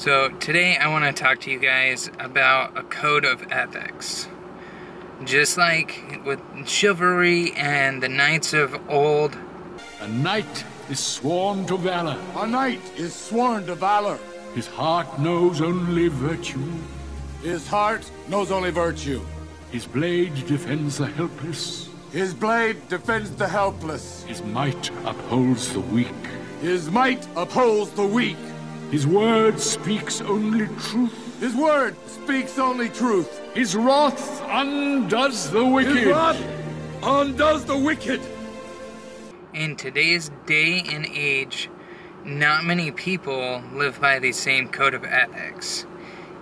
So today I want to talk to you guys about a code of ethics. Just like with chivalry and the knights of old. A knight is sworn to valor. A knight is sworn to valor. His heart knows only virtue. His heart knows only virtue. His blade defends the helpless. His blade defends the helpless. His might upholds the weak. His might upholds the weak. His word speaks only truth. His word speaks only truth. His wrath undoes the wicked. His wrath undoes the wicked. In today's day and age, not many people live by the same code of ethics.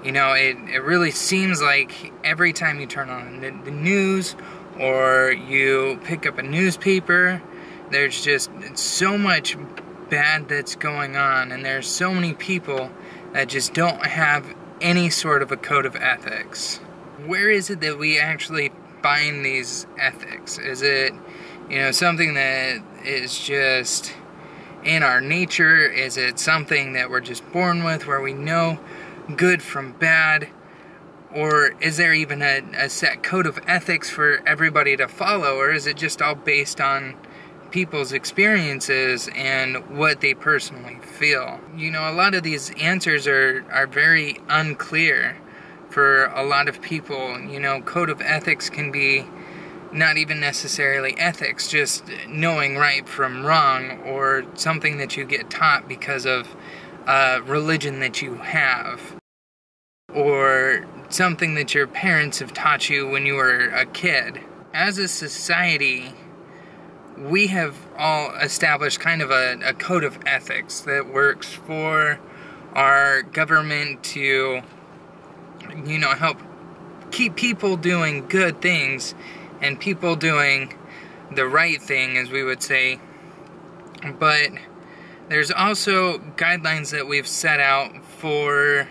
You know, it really seems like every time you turn on the news or you pick up a newspaper, there's just so much bad that's going on, and there's so many people that just don't have any sort of a code of ethics. Where is it that we actually find these ethics? Is it, something that is just in our nature? Is it something that we're just born with, where we know good from bad? Or is there even a set code of ethics for everybody to follow? Or is it just all based on people's experiences and what they personally feel? A lot of these answers are very unclear for a lot of people. Code of ethics can be not even necessarily ethics, just knowing right from wrong, or something that you get taught because of religion that you have, or something that your parents have taught you when you were a kid. As a society, we have all established kind of a code of ethics that works for our government to, help keep people doing good things and people doing the right thing, as we would say. But there's also guidelines that we've set out for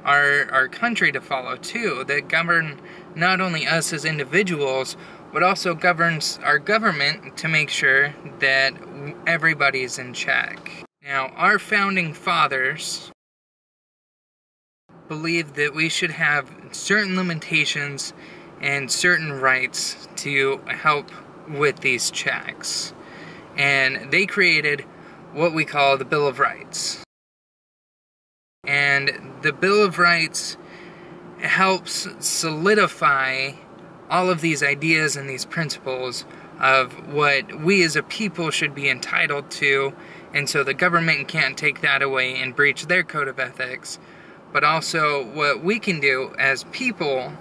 our country to follow too, that govern not only us as individuals, but also governs our government to make sure that everybody's in check. Now, our founding fathers believed that we should have certain limitations and certain rights to help with these checks. And they created what we call the Bill of Rights. And the Bill of Rights helps solidify all of these ideas and these principles of what we as a people should be entitled to, and so the government can't take that away and breach their code of ethics, but also what we can do as people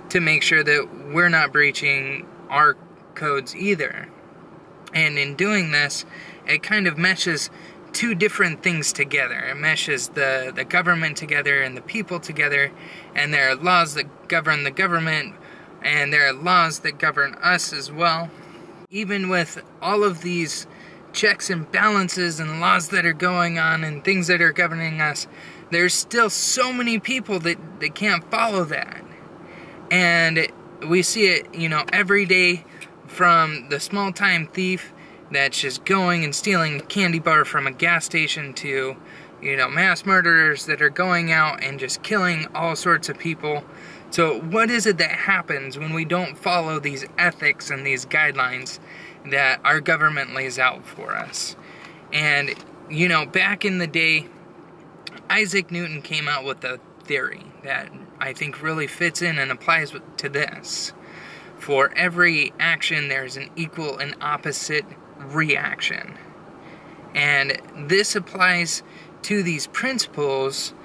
to make sure that we're not breaching our codes either. And in doing this, it kind of meshes two different things together. It meshes the government together and the people together, and there are laws that govern the government, and there are laws that govern us as well. Even with all of these checks and balances and laws that are going on and things that are governing us, there's still so many people that can't follow that. And we see it, every day, from the small-time thief that's just going and stealing a candy bar from a gas station to, mass murderers that are going out and just killing all sorts of people. So what is it that happens when we don't follow these ethics and these guidelines that our government lays out for us? And, back in the day, Isaac Newton came out with a theory that I think really fits in and applies to this. For every action, there's an equal and opposite reaction. And this applies to these principles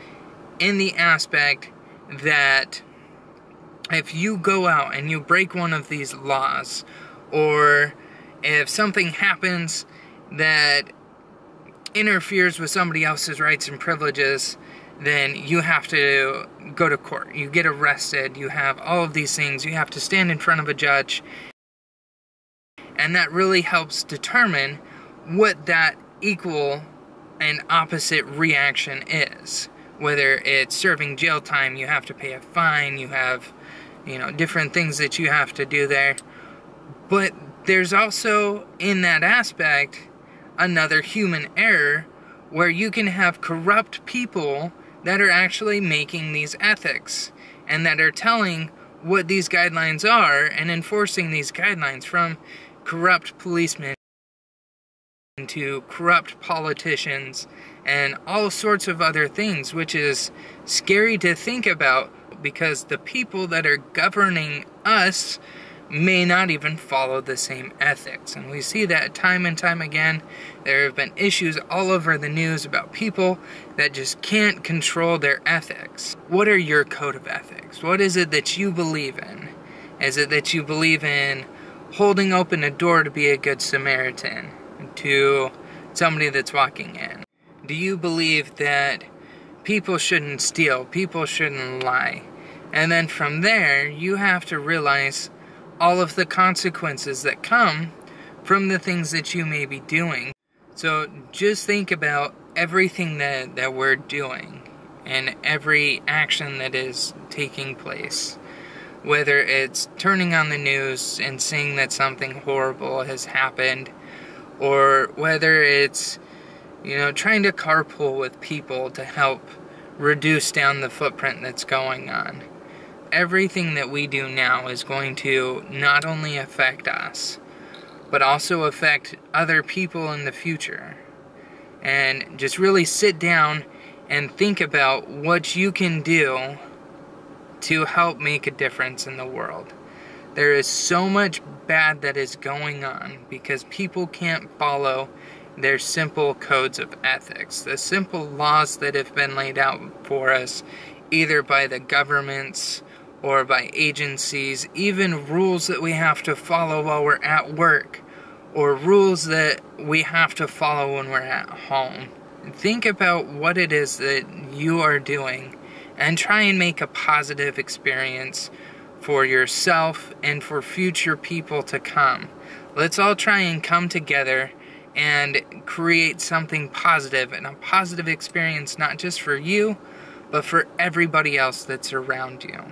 in the aspect that if you go out and you break one of these laws, or if something happens that interferes with somebody else's rights and privileges, then you have to go to court. You get arrested. You have all of these things. You have to stand in front of a judge. And that really helps determine what that equal and opposite reaction is. Whether it's serving jail time, you have to pay a fine, you have, different things that you have to do there. But there's also, in that aspect, another human error where you can have corrupt people that are actually making these ethics and that are telling what these guidelines are and enforcing these guidelines, from corrupt policemen to corrupt politicians and all sorts of other things, which is scary to think about because the people that are governing us may not even follow the same ethics. And we see that time and time again. There have been issues all over the news about people that just can't control their ethics. What are your code of ethics? What is it that you believe in? Is it that you believe in holding open a door to be a good Samaritan to somebody that's walking in? Do you believe that people shouldn't steal, people shouldn't lie? And then from there, you have to realize all of the consequences that come from the things that you may be doing. So just think about everything that we're doing and every action that is taking place. Whether it's turning on the news and seeing that something horrible has happened, or whether it's, trying to carpool with people to help reduce down the footprint that's going on. Everything that we do now is going to not only affect us, but also affect other people in the future. And just really sit down and think about what you can do to help make a difference in the world. There is so much bad that is going on because people can't follow their simple codes of ethics, the simple laws that have been laid out for us, either by the governments or by agencies, even rules that we have to follow while we're at work, or rules that we have to follow when we're at home. Think about what it is that you are doing and try and make a positive experience for yourself and for future people to come. Let's all try and come together and create something positive and a positive experience, not just for you, but for everybody else that's around you.